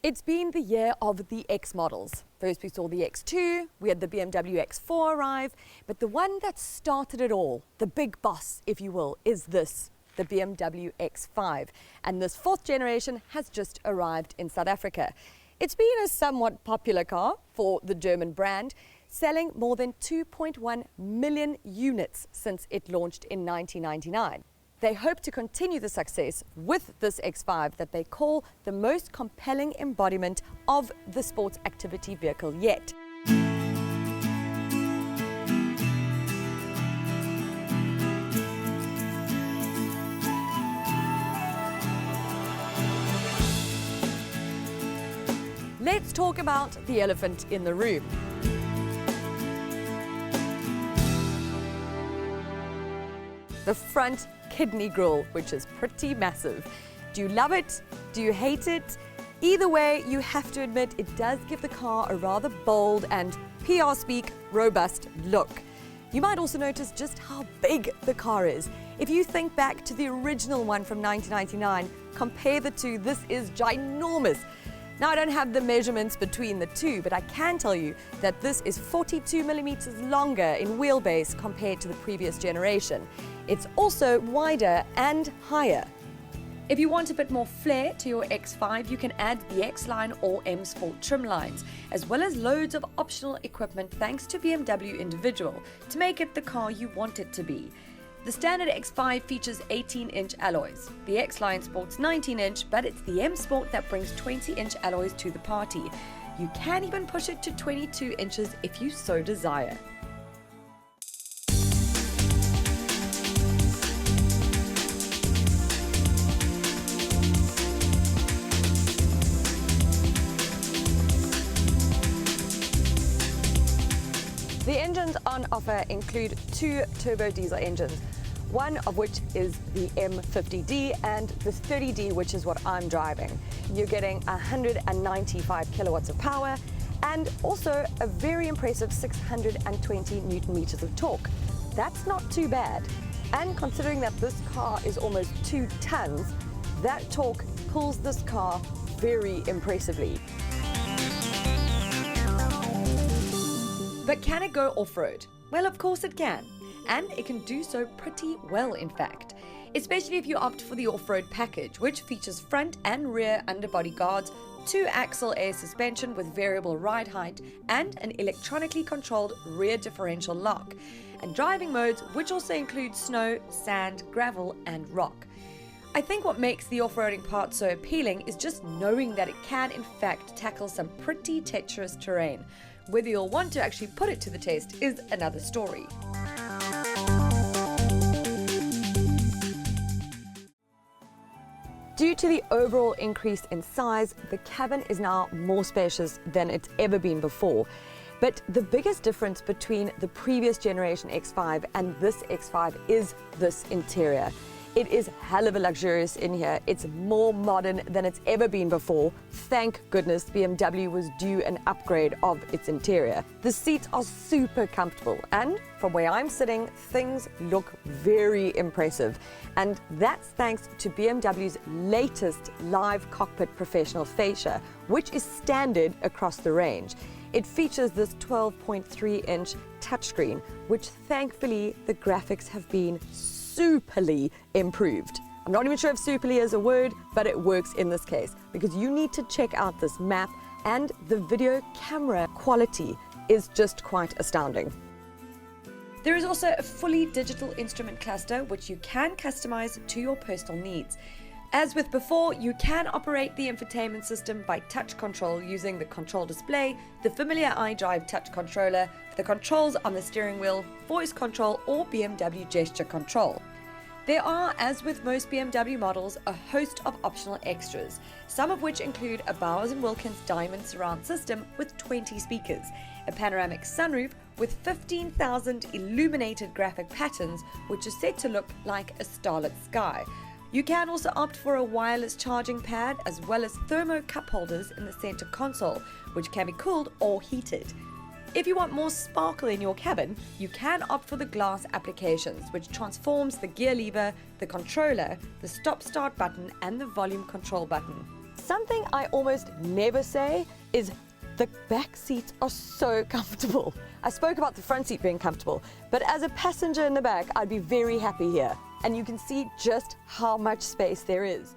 It's been the year of the X models. First we saw the X2, we had the BMW X4 arrive, but the one that started it all, the big boss, if you will, is this, the BMW X5. And this fourth generation has just arrived in South Africa. It's been a somewhat popular car for the German brand, selling more than 2.1 million units since it launched in 1999. They hope to continue the success with this X5 that they call the most compelling embodiment of the sports activity vehicle yet. Let's talk about the elephant in the room. The front kidney grille, which is pretty massive. Do you love it? Do you hate it? Either way, you have to admit it does give the car a rather bold and, PR speak, robust look. You might also notice just how big the car is. If you think back to the original one from 1999, compare the two, this is ginormous. Now, I don't have the measurements between the two, but I can tell you that this is 42 millimeters longer in wheelbase compared to the previous generation. It's also wider and higher. If you want a bit more flair to your X5, you can add the X-Line or M Sport trim lines, as well as loads of optional equipment thanks to BMW Individual to make it the car you want it to be. The standard X5 features 18-inch alloys. The X-Line sports 19-inch, but it's the M Sport that brings 20-inch alloys to the party. You can even push it to 22 inches if you so desire. The engines on offer include two turbo diesel engines, one of which is the M50D and the 30D, which is what I'm driving. You're getting 195 kilowatts of power and also a very impressive 620 Newton meters of torque. That's not too bad. And considering that this car is almost 2 tons, that torque pulls this car very impressively. But can it go off-road? Well, of course it can. And it can do so pretty well, in fact. Especially if you opt for the off-road package, which features front and rear underbody guards, 2-axle air suspension with variable ride height, and an electronically controlled rear differential lock. And driving modes, which also include snow, sand, gravel, and rock. I think what makes the off-roading part so appealing is just knowing that it can, in fact, tackle some pretty treacherous terrain. Whether you'll want to actually put it to the test is another story. Due to the overall increase in size, the cabin is now more spacious than it's ever been before. But the biggest difference between the previous generation X5 and this X5 is this interior. It is hell of a luxurious in here. It's more modern than it's ever been before. Thank goodness BMW was due an upgrade of its interior. The seats are super comfortable, and from where I'm sitting, things look very impressive. And that's thanks to BMW's latest live cockpit professional fascia, which is standard across the range. It features this 12.3-inch touchscreen, which thankfully the graphics have been superly improved. I'm not even sure if superly is a word, but it works in this case because you need to check out this map, and the video camera quality is just quite astounding. There is also a fully digital instrument cluster which you can customize to your personal needs. As with before, you can operate the infotainment system by touch control using the control display, the familiar iDrive touch controller, the controls on the steering wheel, voice control, or BMW gesture control. There are, as with most BMW models, a host of optional extras, some of which include a Bowers & Wilkins diamond surround system with 20 speakers, a panoramic sunroof with 15,000 illuminated graphic patterns, which is said to look like a starlit sky. You can also opt for a wireless charging pad as well as thermo cup holders in the center console, which can be cooled or heated. If you want more sparkle in your cabin, you can opt for the glass applications, which transforms the gear lever, the controller, the stop-start button, and the volume control button. Something I almost never say is the back seats are so comfortable. I spoke about the front seat being comfortable, but as a passenger in the back, I'd be very happy here. And you can see just how much space there is.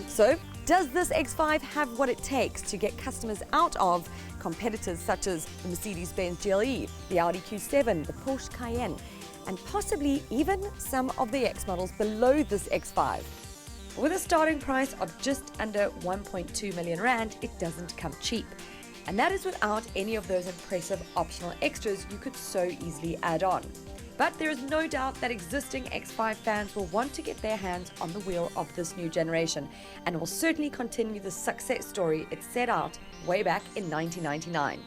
So, does this X5 have what it takes to get customers out of competitors such as the Mercedes-Benz GLE, the Audi Q7, the Porsche Cayenne, and possibly even some of the X models below this X5? With a starting price of just under 1.2 million rand, it doesn't come cheap. And that is without any of those impressive optional extras you could so easily add on. But there is no doubt that existing X5 fans will want to get their hands on the wheel of this new generation, and will certainly continue the success story it set out way back in 1999.